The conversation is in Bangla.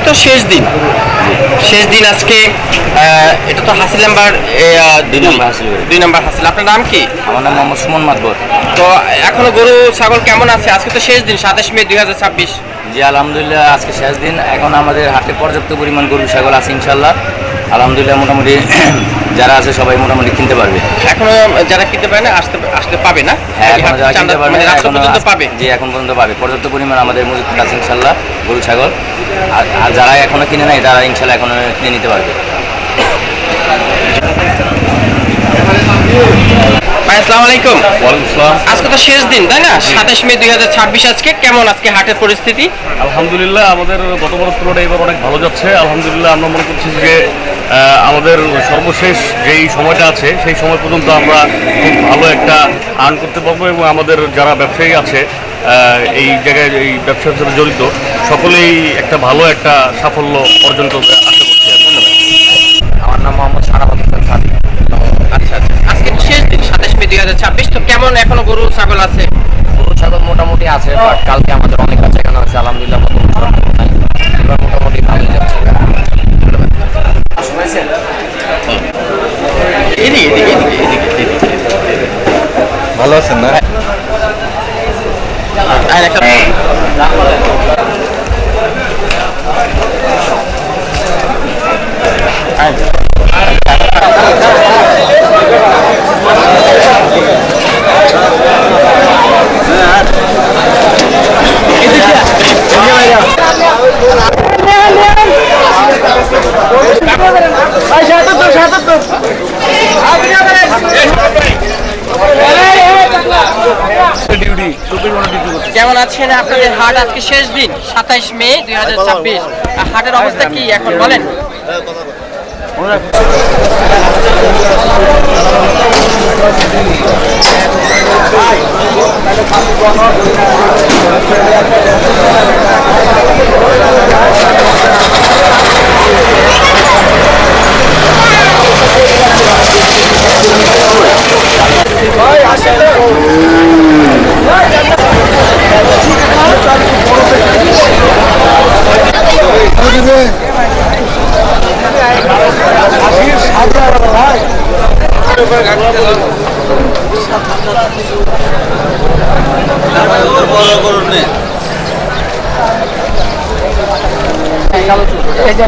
তো শেষ দিন, আজকে এটা তো হাসিল নাম্বার 2 নাম্বার হাসিল। আপনার নাম কি? আমার নাম মোহাম্মদ সুমন মাতবর। তো এখনো গরু ছাগল কেমন আছে? আজকে তো শেষ দিন, 27 মে 2026। জি আলহামদুলিল্লাহ, আজকে শেষ দিন। এখন আমাদের হাটে পর্যাপ্ত পরিমাণ গরু ছাগল আছে ইনশাল্লাহ। আলহামদুলিল্লাহ মোটামুটি যারা আছে সবাই মোটামুটি কিনতে পারবে। এখনো যারা কিনতে পারে না আসলে পাবে না? হ্যাঁ, এখনো যারা কিনতে পারবে রাত্র পর্যন্ত পাবে? জি এখন পর্যন্ত পাবে। পর্যাপ্ত পরিমাণ আমাদের মজুদ আছে ইনশাল্লাহ গরু ছাগল। আর যারা এখনো কিনে নাই তারা ইনশাল্লাহ এখনো কিনে নিতে পারবে। ভাই আসসালামু আলাইকুম। ওয়ালাইকুম আসসালাম। আজকে তো শেষ দিন তাই না? 27 মে 2026। আজকে কেমন আজকে হাটের পরিস্থিতি? আলহামদুলিল্লাহ আমাদের গত বছর তুলনায় এবার অনেক ভালো যাচ্ছে। আলহামদুলিল্লাহ আমরা মনে করছি যে আমাদের সর্বশেষ যেই সময়টা আছে সেই সময় পর্যন্ত আমরা খুব ভালো একটা আর্ন করতে পারবো এবং আমাদের যারা ব্যবসায়ী আছে এই জায়গায় এই ব্যবসার সাথে জড়িত সকলেই একটা ভালো একটা সাফল্য অর্জন করতে আশা করছি। ধন্যবাদ। আমার নাম মোহাম্মদ সারাফত হোসেন সাদি। আচ্ছা আচ্ছা, আজকে তো শেষ দিন 27 মে 2026। তো কেমন এখনো গরু ছাগল আছে? গরু ছাগল মোটামুটি আছে, বাট কালকে আমাদের অনেক কাছে এখানে হচ্ছে আলহামদুলিল্লাহ এবার মোটামুটি ভালোই যাচ্ছে। ভালো আছেন না? আর একটা কেমন আছেন? আপনাদের হাট আজকে শেষ দিন 27 মে 2026। হাটের অবস্থা কি এখন বলেন? এই যে